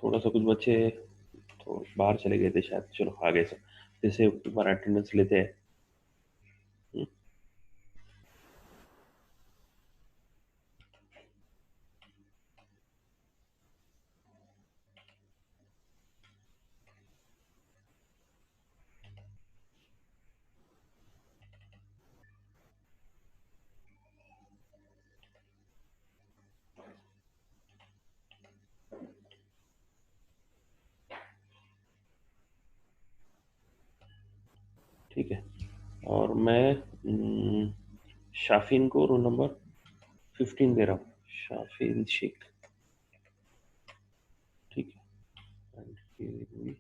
थोड़ा सा कुछ बच्चे तो बाहर चले गए थे शायद, चलो आगे से जैसे एक बार अटेंडेंस लेते हैं। हम्म, ठीक है। और मैं शाफिन को रोल नंबर 15 दे रहा हूँ, शाफिन शेख। ठीक है। And here we-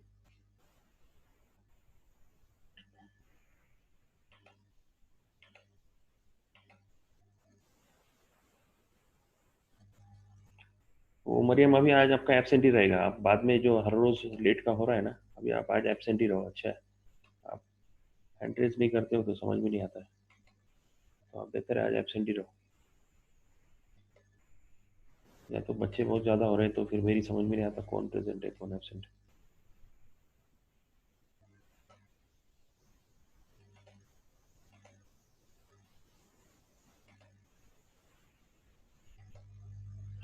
वो मरियम अभी आज आपका एब्सेंट ही रहेगा, आप बाद में जो हर रोज लेट का हो रहा है ना, अभी आप आज एब्सेंट ही रहो। अच्छा है, आप हैंड रेज नहीं करते हो तो समझ में नहीं आता है, तो आप बेहतर है आज एब्सेंट ही रहो। या तो बच्चे बहुत ज़्यादा हो रहे हैं तो फिर मेरी समझ में नहीं आता कौन प्रेजेंट है कौन एब्सेंट है।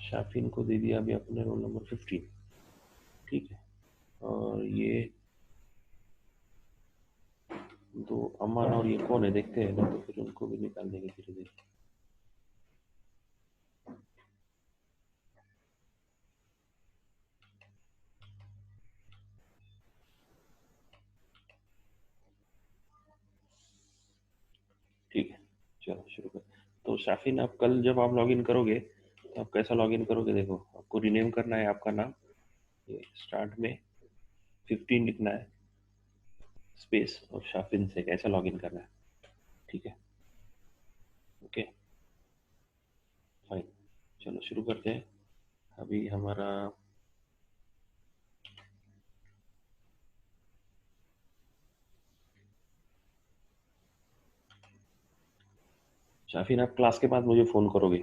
शाफिन को दे दिया अभी अपने रोल नंबर 15। ठीक है। और ये दो अमन और ये कौन है देखते हैं ना, तो फिर उनको भी निकाल देंगे धीरे धीरे। ठीक है, चलो शुरू कर। तो शाफिन, आप कल जब आप लॉगिन करोगे तो आप कैसा लॉगिन करोगे? देखो, आपको रिनेम करना है आपका नाम, ये स्टार्ट में 15 लिखना है स्पेस और शाफिन से कैसा लॉगिन करना है। ठीक है, ओके, फाइन। चलो शुरू करते हैं। अभी हमारा शाफिन, आप क्लास के बाद मुझे फ़ोन करोगे,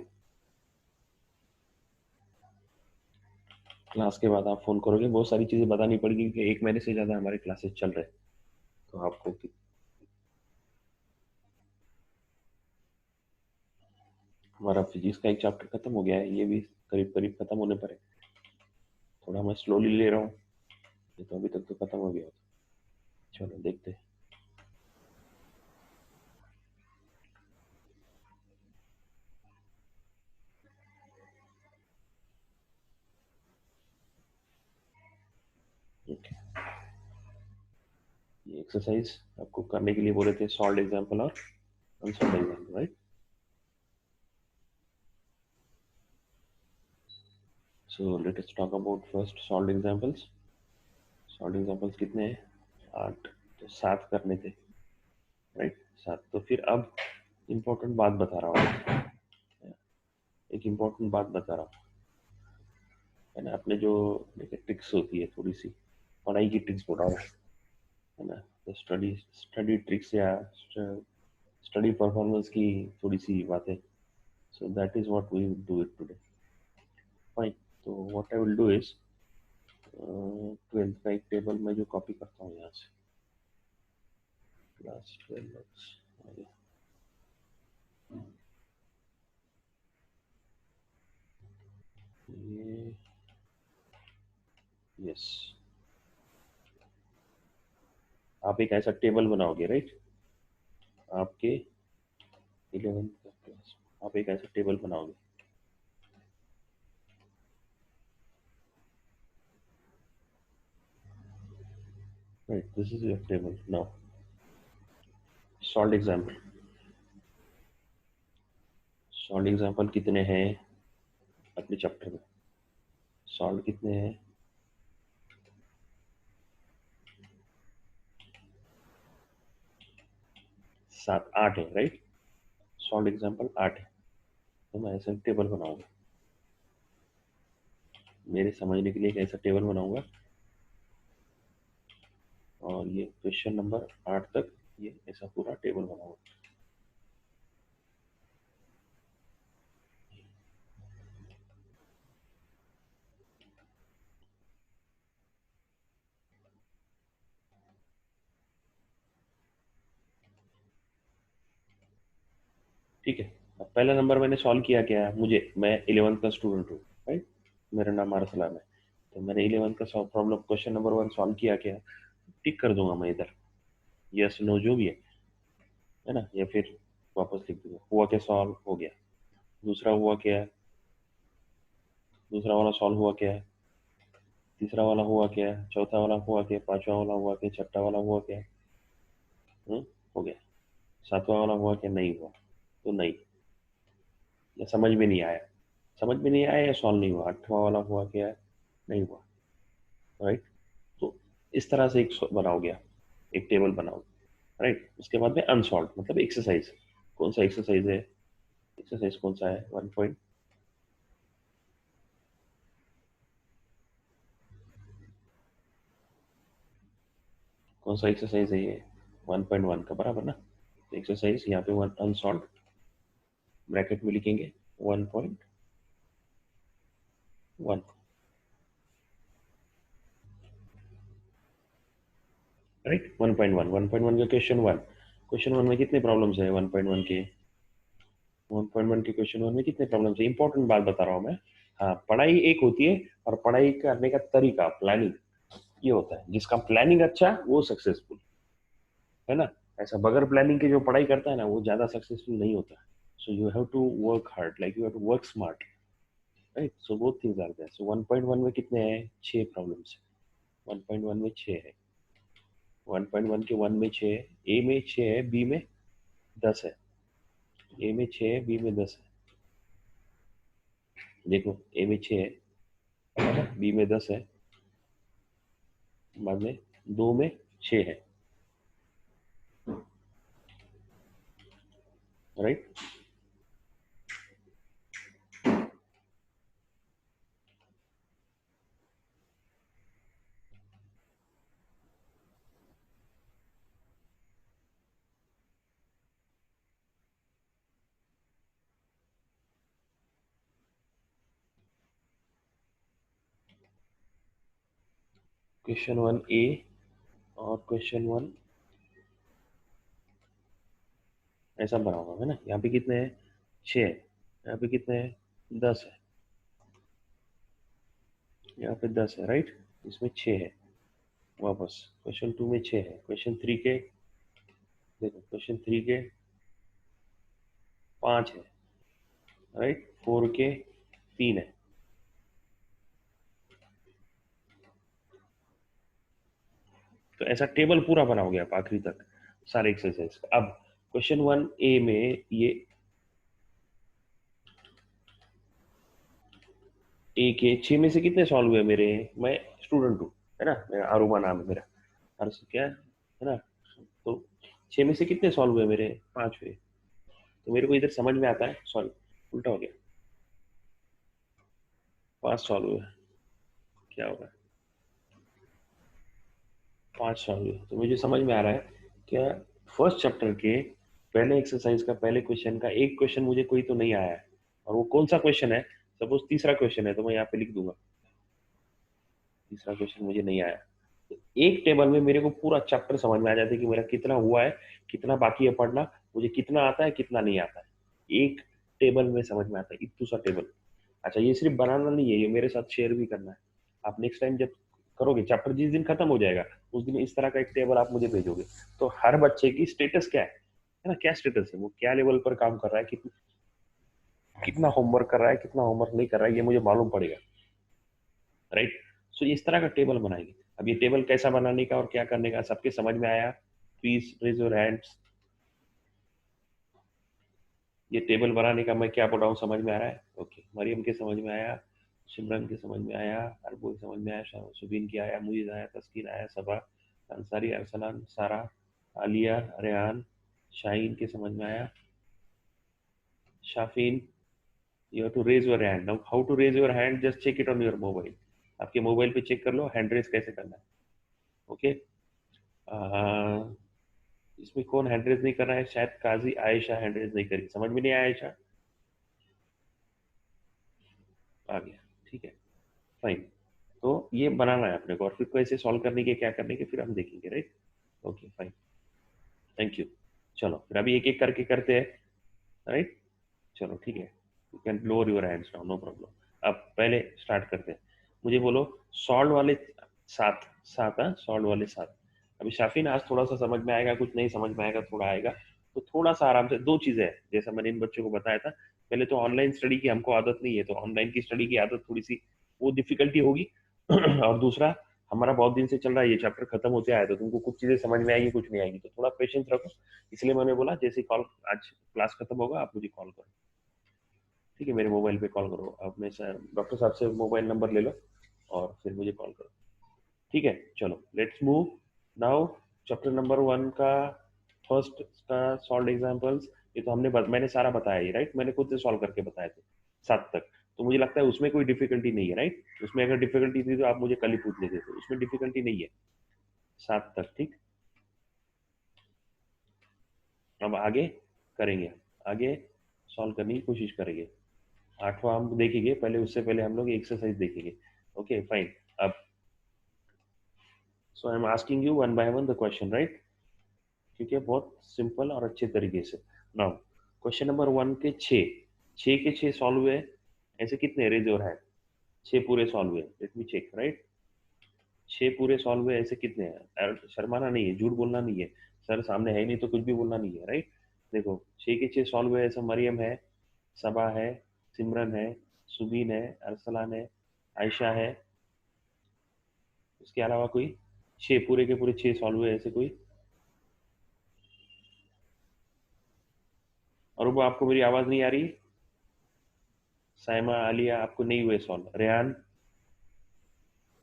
क्लास के बाद आप फ़ोन करोगे, बहुत सारी चीज़ें बतानी पड़ेगी कि 1 महीने से ज़्यादा हमारे क्लासेस चल रहे हैं, तो आपको हमारा फिजिक्स का एक चैप्टर खत्म हो गया है, ये भी करीब करीब खत्म होने पर है। थोड़ा मैं स्लोली ले रहा हूँ, ये तो अभी तक तो खत्म हो गया होता। चलो देखते हैं। ओके, ये एक्सरसाइज आपको करने के लिए बोले थे, सॉल्व एग्जाम्पल और unsolve example, right? So let us talk about first solve examples. Solve examples कितने हैं? 8, तो 7 करने थे, राइट? 7। तो फिर अब इम्पोर्टेंट बात बता रहा हूँ, एक इम्पोर्टेंट बात बता रहा हूँ, है ना? अपने जो देखिए ट्रिक्स होती है थोड़ी सी, पढ़ाई की ट्रिक्स बोल रहा हूँ, है ना? तो स्टडी स्टडी ट्रिक्स या स्टडी परफॉर्मेंस की थोड़ी सी बातें। So that is what we do it today. Fine. तो what I will do is 12th का एक टेबल मैं जो कॉपी करता हूँ यहाँ से, क्लास 12 ये, यस, आप एक ऐसा टेबल बनाओगे, राइट? आपके 11th का क्लास, आप एक ऐसा टेबल बनाओगे, right? This is your table now. Solve example, solve example कितने हैं अपने चैप्टर में? सॉल्व कितने हैं? 7 8 है, राइट? सॉल्व एग्जाम्पल 8 है। तो मैं ऐसा टेबल बनाऊंगा, मेरे समझने के लिए एक ऐसा टेबल बनाऊंगा, और ये क्वेश्चन नंबर 8 तक ये ऐसा पूरा टेबल बनाऊंगा। ठीक है। अब पहला नंबर मैंने सॉल्व किया क्या है, मैं 11th का स्टूडेंट हूँ, राइट। मेरा नाम अरसलान है। तो मैंने 11th का प्रॉब्लम क्वेश्चन नंबर 1 सॉल्व किया क्या है, टिक कर दूंगा मैं इधर, यस नो जो भी है ना, या फिर वापस लिख दूंगा हुआ क्या, सॉल्व हो गया। दूसरा हुआ क्या है, दूसरा वाला सॉल्व हुआ क्या है, तीसरा वाला हुआ क्या है, चौथा वाला हुआ क्या है, पांचवा वाला हुआ क्या है, छठा वाला हुआ क्या है, हो गया। सातवां वाला हुआ क्या, नहीं हुआ, तो नहीं, या समझ में नहीं आया, समझ में नहीं आया या सॉल्व नहीं हुआ। आठवां वाला हुआ क्या है, नहीं हुआ, राइट। तो इस तरह से एक बनाओगे आप, एक टेबल बनाओगे, राइट। उसके बाद में अनसॉल्व मतलब एक्सरसाइज, कौन सा एक्सरसाइज है, एक्सरसाइज कौन सा है, 1 पॉइंट, कौन सा एक्सरसाइज है ये, 1.1 का बराबर ना। एक्सरसाइज यहाँ पे 1 अनसॉल्व, ब्रैकेट में लिखेंगे 1.1, राइट। 1.1 का क्वेश्चन वन में कितने प्रॉब्लम्स है, 1.1 के क्वेश्चन वन में कितने प्रॉब्लम्स है, इंपॉर्टेंट बात बता रहा हूँ मैं। हाँ, पढ़ाई एक होती है और पढ़ाई करने का तरीका, प्लानिंग, ये होता है। जिसका प्लानिंग अच्छा वो सक्सेसफुल है ना। ऐसा बगैर प्लानिंग के जो पढ़ाई करता है ना, वो ज्यादा सक्सेसफुल नहीं होता। So you have to work hard, like you have to work smart, right. So both things are there. सो 1.1 में कितने हैं, 6 प्रॉब्लम्स है। 1.1 में 6 है, 1.1 के 1 में 6 है, ए में 6 है, बी में 10 है। ए में 6 है, बी में 10 है। देखो, ए में 6 है, बी में 10 है, बाद में 2 में 6 है, राइट। क्वेश्चन 1 ए और क्वेश्चन 1 ऐसा बना हुआ है ना। यहाँ पे कितने हैं, 6 है। यहाँ पे कितने हैं, 10 है। यहाँ पे 10 है, राइट। इसमें 6 है। वापस क्वेश्चन 2 में 6 है, क्वेश्चन 3 के, देखो क्वेश्चन 3 के 5 है, राइट। 4 के 3 है। तो ऐसा टेबल पूरा बनाओगे आप आखिरी तक, सारे एक्सरसाइज का। अब क्वेश्चन 1 ए में ये ए के 6 में से कितने सॉल्व हुए मेरे, मैं स्टूडेंट हूँ, है ना, मेरा आरुमा नाम है मेरा, अर्स क्या है ना। तो 6 में से कितने सॉल्व हुए मेरे, 5 हुए। तो मेरे को इधर समझ में आता है, सॉरी उल्टा हो गया, 5 सॉल्व हुए, क्या होगा, 5 सॉल्व हुए। तो मुझे समझ में आ रहा है क्या, फर्स्ट चैप्टर के पहले एक्सरसाइज का पहले क्वेश्चन का एक क्वेश्चन मुझे कोई तो नहीं आया है, और वो कौन सा क्वेश्चन है, सपोज तीसरा क्वेश्चन है, तो मैं यहाँ पे लिख दूंगा तीसरा क्वेश्चन मुझे नहीं आया। तो एक टेबल में मेरे को पूरा चैप्टर समझ में आ जाता है कि मेरा कितना हुआ है, कितना बाकी है पढ़ना, मुझे कितना आता है, कितना नहीं आता है, एक टेबल में समझ में आता है, इतना सा टेबल। अच्छा, ये सिर्फ बनाना नहीं है, ये मेरे साथ शेयर भी करना है। आप नेक्स्ट टाइम जब करोगे, चैप्टर जिस दिन खत्म हो जाएगा, उस दिन इस तरह का एक टेबल आप मुझे भेजोगे। तो हर बच्चे की स्टेटस क्या है ना, क्या स्टेटस है, वो क्या लेवल पर काम कर रहा है, कितना होमवर्क कर रहा है, कितना होमवर्क नहीं कर रहा है, ये मुझे मालूम पड़ेगा, राइट। सो इस तरह का टेबल बनाएंगे। अब ये टेबल कैसा बनाने का और क्या करने का, सबके समझ में आया, प्लीज रेज योर हैंड्स। ये टेबल बनाने का मैं क्या बोल रहा हूँ समझ में आ रहा है, ओके। मरियम के समझ में आया, सिमरन के समझ में आया, अरबो के समझ में आया, सुबीन की आया, मुझे आया, तस्कीन आया, सबा, अंसारी, अरसलान, सारा, आलिया, रेहान, शाहीन के समझ में आया, Shafeen. You have to raise your hand now. How to raise your hand, just check it on your mobile. आपके मोबाइल पे चेक कर लो हैंड रेज कैसे करना है, ओके। इसमें कौन हैंड रेज नहीं कर रहा है, शायद काजी आयशा हैंड रेज नहीं करी, समझ में नहीं आया आयशा, आ गया, ठीक है, फाइन। तो ये बनाना है अपने को, और फिर कैसे सॉल्व करने के, क्या करने के, फिर हम देखेंगे, right. Okay fine, thank you. चलो फिर अभी एक एक करके करते हैं, राइट। चलो ठीक है, you can lower your hands now, no problem. अब पहले स्टार्ट करते हैं। मुझे बोलो सॉल्व वाले सात, सात, हाँ सॉल्व वाले सात। अभी शाफिन आज थोड़ा सा समझ में आएगा, कुछ नहीं समझ में आएगा, थोड़ा आएगा, तो थोड़ा सा आराम से। दो चीजें हैं जैसा मैंने इन बच्चों को बताया था, पहले तो ऑनलाइन स्टडी की हमको आदत नहीं है, तो ऑनलाइन की स्टडी की आदत थोड़ी सी वो डिफिकल्टी होगी। और दूसरा, हमारा बहुत दिन से चल रहा है ये चैप्टर, खत्म होते आया, तो तुमको कुछ चीजें समझ में आएगी, कुछ नहीं आएगी, तो थोड़ा पेशेंस रखो। इसलिए मैंने बोला जैसे कॉल, आज क्लास खत्म होगा आप मुझे कॉल करो, ठीक है, मेरे मोबाइल पे कॉल करो। अब मैं डॉक्टर साहब से मोबाइल नंबर ले लो और फिर मुझे कॉल करो, ठीक है। चलो let's move now. Chapter number 1 का फर्स्ट का सॉल्व एग्जांपल्स, ये तो मैंने सारा बताया ही, राइट, मैंने खुद से सॉल्व करके बताए थे 7 तक। तो मुझे लगता है उसमें कोई डिफिकल्टी नहीं है, राइट। उसमें अगर डिफिकल्टी थी तो आप मुझे कल ही पूछ लेते थे, उसमें डिफिकल्टी नहीं है 7 तक, ठीक। अब आगे करेंगे, आगे सॉल्व करने की कोशिश करेंगे। 8वां हम देखेंगे, पहले उससे पहले हम लोग एक्सरसाइज देखेंगे। Okay fine. अब so I am asking you one by one the question, right, क्योंकि बहुत सिंपल और अच्छे तरीके से। नाउ क्वेश्चन नंबर 1 के 6 सॉल्व हुए। ऐसे कितने, रेज योर हैंड। 6 पूरे सॉल्व हुए, लेट मी चेक, राइट। 6 पूरे सॉल्व हुए, ऐसे कितने हैं, शर्माना नहीं है, झूठ बोलना नहीं है, सर सामने है ही नहीं तो कुछ भी बोलना नहीं है, राइट। देखो 6 के 6 सॉल्व हुए, ऐसा मरियम है, सबा है, सिमरन है, सुबीन है, अरसलान है, आयशा है, इसके अलावा कोई। 6 पूरे के पूरे 6 सॉल्व हुए, ऐसे कोई। और वो आपको मेरी आवाज नहीं आ रही। साइमा, आलिया, आपको नहीं हुए सॉल्व। रेहान,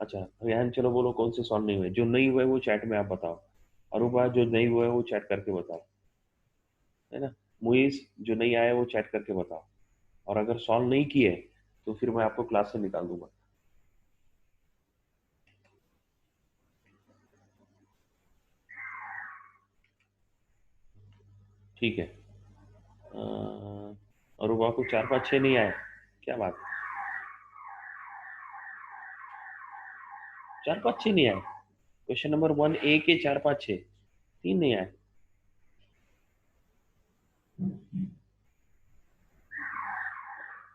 अच्छा रेहान, चलो बोलो कौन से सॉल्व नहीं हुए, जो नहीं हुए वो चैट में आप बताओ। अरुबा, जो नहीं हुए वो चैट करके बताओ, है ना। मुइज, जो नहीं आए वो चैट करके बताओ। और अगर सॉल्व नहीं किए तो फिर मैं आपको क्लास से निकाल दूंगा। ठीक है। अरुबा को 4 5 6 नहीं आए, क्या बात। 4 5 6 नहीं आए। क्वेश्चन नंबर 1A के 4 5 6, 3 नहीं आए।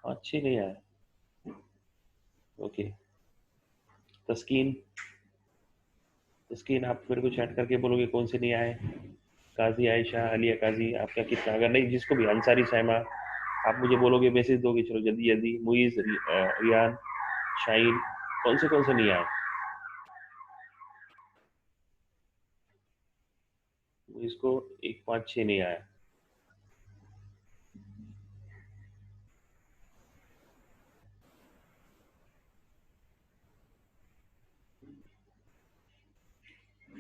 5 6 नहीं आए। ओके। तस्कीन, तस्कीन आप मेरे को चैट करके बोलोगे कौन से नहीं आए। काजी, आयशा, अलिया, काजी, आपका कितना, अगर नहीं जिसको भी, अंसारी, साइमा, आप मुझे बोलोगे, मैसेज दोगे, चलो जल्दी जल्दी। मुइज, रियान, शाइन, कौन से नहीं आए। मुइज को 1 5 6 नहीं आया।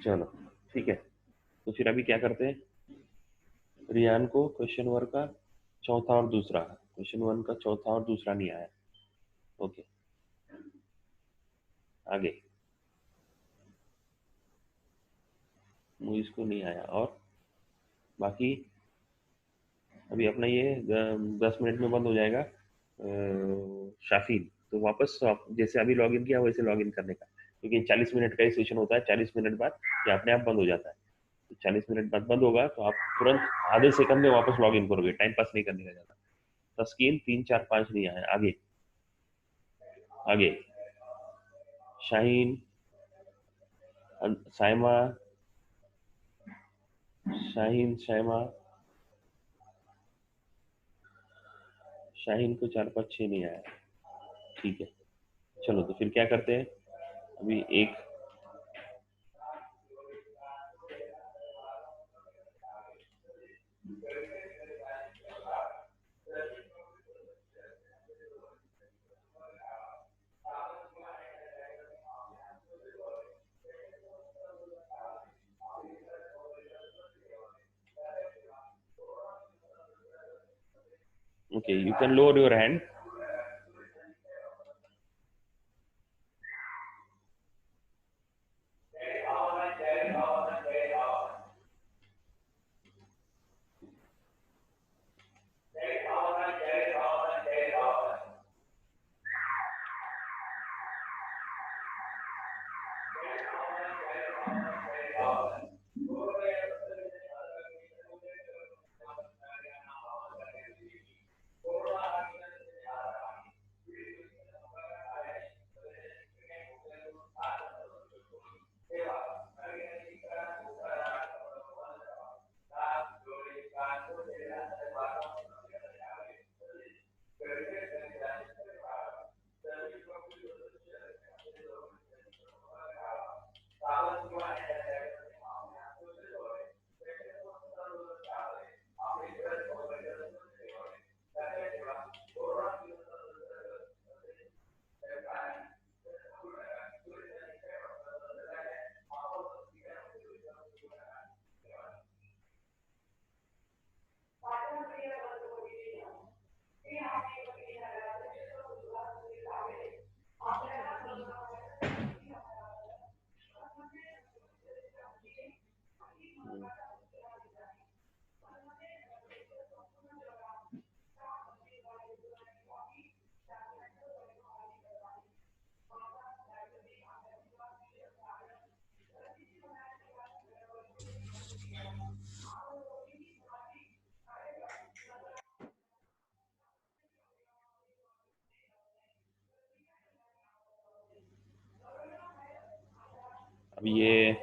चलो ठीक है, तो फिर अभी क्या करते हैं। रियान को क्वेश्चन वन का चौथा और दूसरा, क्वेश्चन वन का चौथा और दूसरा नहीं आया। ओके, आगे। मुइज को नहीं आया, और बाकी अभी अपना ये 10 मिनट में बंद हो जाएगा। शाफिन, तो वापस जैसे अभी लॉगिन किया वैसे लॉगिन करने का, क्योंकि 40 मिनट का ही सेशन होता है, 40 मिनट बाद ये अपने आप बंद हो जाता है। तो 40 मिनट बाद बंद होगा तो आप तुरंत आधे सेकंड में वापस लॉगिन करोगे, टाइम पास नहीं करने का ज्यादा। तस्कीन 3 4 5 नहीं आया, आगे। आगे शाहीन, साइमा, शाहीन, साइमा, शाहीन को 4 5 6 नहीं आया। ठीक है, चलो तो फिर क्या करते हैं। अभी एक, okay, you can lower your hand. अब ये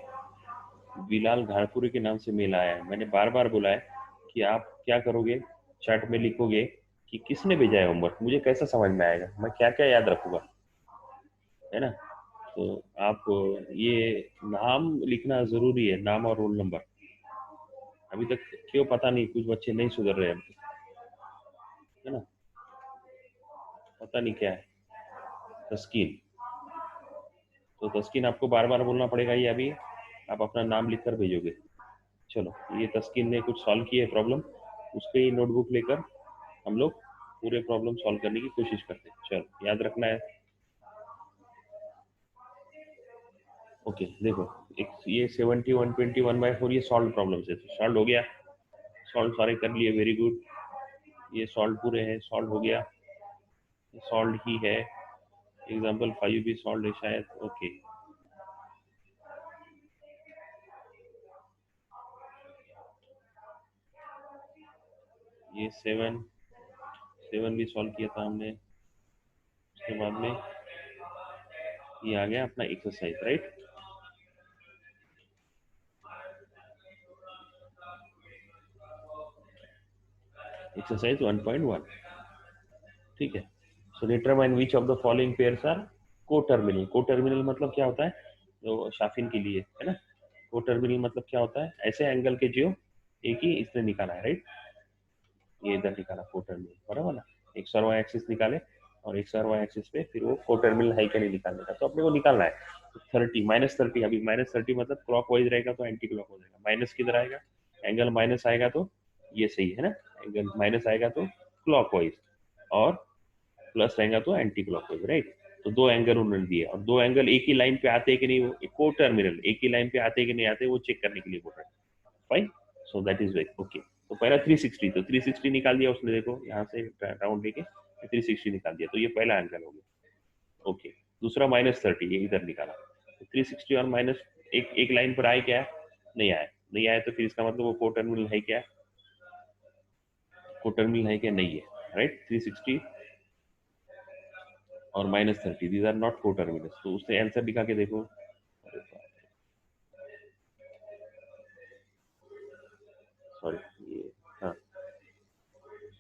बिलाल घारपुरी के नाम से मेल आया है। मैंने बार बार बोला है कि आप क्या करोगे, चैट में लिखोगे कि किसने भेजा है होमवर्क, मुझे कैसा समझ में आएगा, मैं क्या क्या याद रखूंगा, है ना। तो आप ये नाम लिखना जरूरी है, नाम और रोल नंबर। अभी तक क्यों पता नहीं कुछ बच्चे नहीं सुधर रहे हैं, है ना, पता नहीं क्या है। तस्कीन, तो तस्कीन आपको बार बार बोलना पड़ेगा, ये अभी आप अपना नाम लिख कर भेजोगे। चलो, ये तस्कीन ने कुछ सॉल्व किया है प्रॉब्लम, उसके ही नोटबुक लेकर हम लोग पूरे प्रॉब्लम सॉल्व करने की कोशिश करते हैं। चलो, याद रखना है। ओके, देखो, एक ये 70 120 1/4 ये सॉल्व प्रॉब्लम है, तो सॉल्व हो गया, सॉल्व सारे कर लिए, वेरी गुड। ये सॉल्व पूरे हैं, सॉल्व हो गया, सॉल्व ही है। एग्जाम्पल 5 भी सॉल्व है शायद। ओके, ये 7 भी सॉल्व किया था हमने। उसके बाद में ये आ गया अपना एक्सरसाइज, राइट। एक्सरसाइज 1.1, ठीक है। So determine which of the following pairs are coterminal. Coterminal मतलब क्या होता है, जो शाफिन के लिए है ना। को टर्मिनल मतलब क्या होता है, ऐसे एंगल के जो एक ही इसने निकाला है, राइट। ये इधर निकाला को टर्मिनल, बराबर ना। एक सर्वा एक्सिस निकाले और एक सर्वा एक्सिस पे फिर वो को टर्मिनल है क्या नहीं निकालने का, तो अपने को निकालना है। तो 30 -30, अभी -30 मतलब क्लॉक वाइज रहेगा तो एंटी क्लॉक हो जाएगा। माइनस किधर आएगा, एंगल माइनस आएगा तो ये सही है ना, एंगल माइनस आएगा तो क्लॉक वाइज, और प्लस रहेगा तो एंटी क्लॉकवाइज, राइट। तो दो एंगल उन्होंने दिए, और दो एंगल एक ही लाइन पे आते हैं कि नहीं, वो को टर्मिनल एक ही लाइन पे आते हैं कि नहीं आते, वो चेक करने के लिए बोल रहे हैं। Fine, so that is very okay. तो पहला 360, तो 360 निकाल दिया उसने, देखो यहाँ से राउंड लेके 360 निकाल दिया, तो ये पहला एंगल हो गया। ओके, दूसरा -30, ये इधर निकाला, तो 360 और माइनस एक एक लाइन पर आए क्या, नहीं आए, नहीं आए, तो फिर इसका मतलब वो को टर्मिनल है क्या, को टर्मिनल है क्या, नहीं है, राइट। 360 और -30 दीज आर नॉट को टर्मिनल्स, तो उसने आंसर दिखा के देखो। सॉरी, ये, हाँ,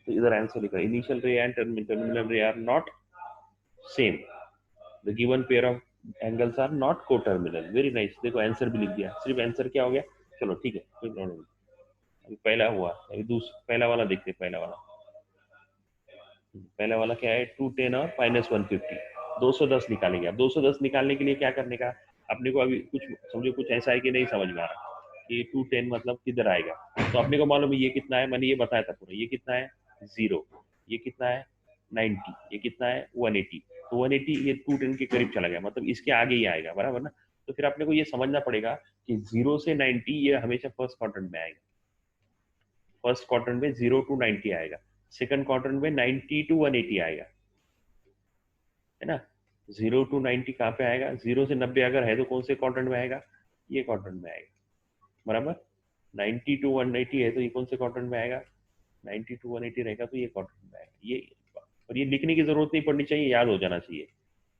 तो इधर आंसर लिखा, initial ray and terminal ray are not same, the given pair of angles are not coterminal. Very nice, देखो आंसर भी लिख दिया, सिर्फ आंसर क्या हो गया। चलो ठीक है, कोई प्रॉब्लम नहीं। अभी पहला हुआ, अभी दूसरा, पहला वाला देखते हैं, पहला वाला। पहला वाला क्या है, 210 और -150, 210 निकालेंगे। अब 210 निकालने के लिए क्या करने का, अपने को अभी कुछ समझो, कुछ ऐसा है कि नहीं समझ में आ रहा कि 210 मतलब किधर आएगा। तो अपने को मालूम है ये कितना है, मैंने ये बताया था पूरा, ये कितना है 0, ये कितना है 90, ये कितना है 180, तो 180 ये 210 के करीब चला गया, मतलब इसके आगे ही आएगा, बराबर ना। तो फिर अपने को ये समझना पड़ेगा कि 0 से 90 ये हमेशा फर्स्ट क्वाड्रेंट में आएगा, फर्स्ट क्वाड्रेंट में 0 to 90 आएगा, सेकंड क्वाड्रेंट में 90 to 180 आएगा, है ना। 0 to 90 कहाँ पे आएगा, 0 से 90 अगर है तो कौन से क्वाड्रेंट में आएगा, ये क्वाड्रेंट में आएगा, बराबर। 90 to 180 है तो ये कौन से क्वाड्रेंट में आएगा, 90 to 180 रहेगा तो ये क्वाड्रेंट में आएगा, ये। और ये लिखने की जरूरत नहीं पड़नी चाहिए, याद हो जाना चाहिए।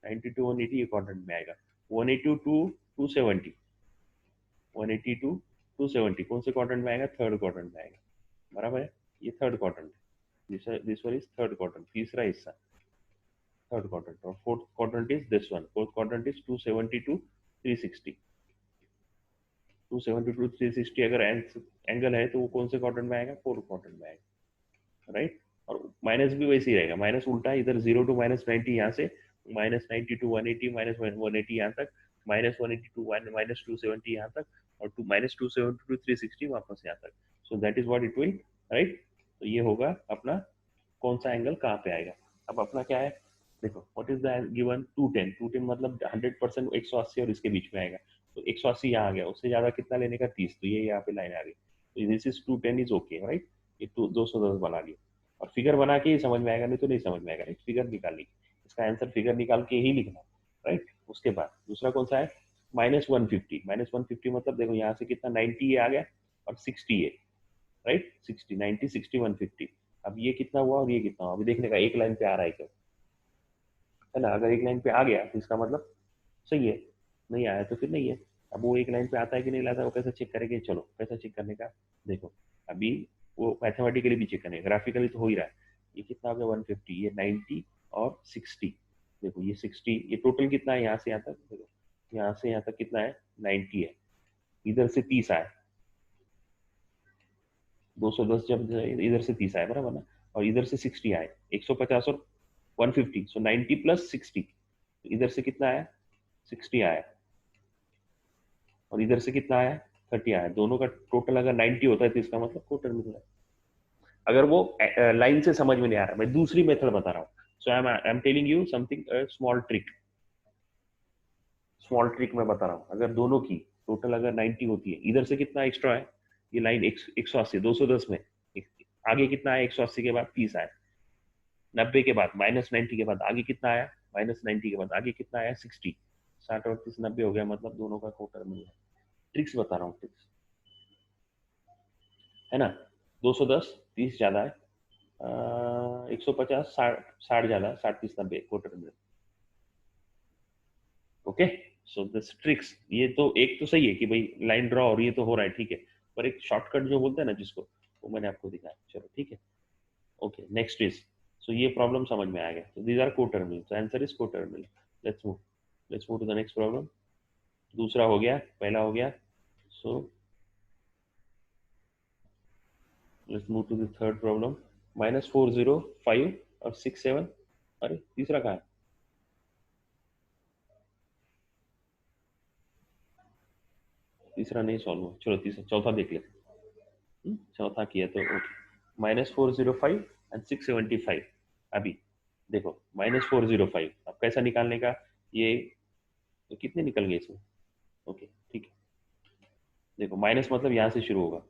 90 to 180 ये क्वाड्रेंट में आएगा। 180 to 270, 180 to 270 कौन से क्वाड्रेंट में आएगा, थर्ड क्वाड्रेंट में आएगा, बराबर है। ये थर्ड क्वाड्रेंट है, this one is third quadrant, तीसरा हिस्सा थर्ड क्वाड्रेंट, और fourth quadrant is this one, fourth quadrant is 270 to 360, 270 to 360 अगर एंगल है तो वो कौन से क्वाड्रेंट में आएगा, फोर्थ क्वाड्रेंट में आएगा, राइट। और माइनस भी वैसे ही रहेगा, माइनस उल्टा है, इधर 0 to -90 यहाँ से, -90 to 180, -180 यहाँ तक, -180 to -270 यहाँ तक, और -270 to 360 वापस यहाँ तक। सो that is what it will, right. तो ये होगा अपना कौन सा एंगल कहाँ पे आएगा। अब अपना क्या है, देखो व्हाट इज द गिवन 210, 210 मतलब 100% 180 और इसके बीच में आएगा, तो 180 यहाँ आ गया, उससे ज्यादा कितना लेने का 30, तो ये यहाँ पे लाइन आ गई, तो this is 210 is okay right. ये 210 बना लिया, और फिगर बना के ही समझ में आएगा, नहीं तो नहीं समझ में आएगा राइट। फिगर निकालनी, इसका आंसर फिगर निकाल के ही लिखना राइट। उसके बाद दूसरा कौन सा है, -150। -150 मतलब देखो यहाँ से कितना 90 आ गया और 60 है राइट, 60 90 60 150। अब ये कितना हुआ और ये कितना हुआ, अभी देखने का एक लाइन पे आ रहा है क्या, है ना। अगर एक लाइन पे आ गया तो इसका मतलब सही है, नहीं आया तो फिर नहीं है। अब वो एक लाइन पे आता है कि नहीं लाता है, वो कैसे चेक करेंगे, चलो कैसे चेक करने का, देखो अभी वो मैथमेटिकली भी चेक करेंगे, ग्राफिकली तो हो ही रहा है। ये कितना हो गया 150, ये 90 और 60, देखो ये 60, ये टोटल कितना है यहाँ से यहाँ तक, देखो यहाँ से यहाँ तक कितना है 90 है, इधर से 30 आया, 210 जब इधर से 30 आया बराबर ना, और इधर से 60 आए, 150 और 150, सो 90 प्लस 60, इधर से कितना आया 60 आया, और इधर से कितना आया 30 आया, दोनों का टोटल अगर 90 होता है तो इसका मतलब क्वार्टर मिल रहा है। अगर वो लाइन से समझ में नहीं आ रहा, मैं दूसरी मेथड बता रहा हूँ। So I am telling you something small trick, small trick मैं बता रहा हूँ। अगर दोनों की टोटल अगर 90 होती है, इधर से कितना एक्स्ट्रा है, ये लाइन 180 210 में आगे कितना है, 180 के बाद 30 आया, 90 के बाद -90 के बाद आगे कितना आया, -90 के बाद आगे कितना आया 60, 60 और 30 90 हो गया, मतलब दोनों का क्वार्टर मिल गया। ट्रिक्स बता रहा हूँ, ट्रिक्स है ना। 210 30 ज्यादा है, 150 60 ज्यादा है, 60 30 90 quarter mill. Okay, so this tricks, ये तो एक तो सही है कि भाई लाइन ड्रॉ और ये तो हो रहा है ठीक है, पर एक शॉर्टकट जो बोलते हैं ना जिसको, वो मैंने आपको दिखाया, चलो ठीक है। ओके नेक्स्ट इज, सो ये प्रॉब्लम समझ में आ गया, so these are coterminal, so answer is coterminal। let's move to the next problem। दूसरा हो गया, पहला हो गया, so let's move to the third problem। -405 और 67, अरे तीसरा कहाँ है, तीसरा नहीं सॉल्व हुआ, चलो तीसरा चौथा देख लेते चौथा किया तो ओके। -405 एंड 675, अभी देखो -405 अब कैसा निकालने का, ये तो कितने निकल गए इसमें, ओके ठीक है। देखो माइनस मतलब यहाँ से शुरू होगा,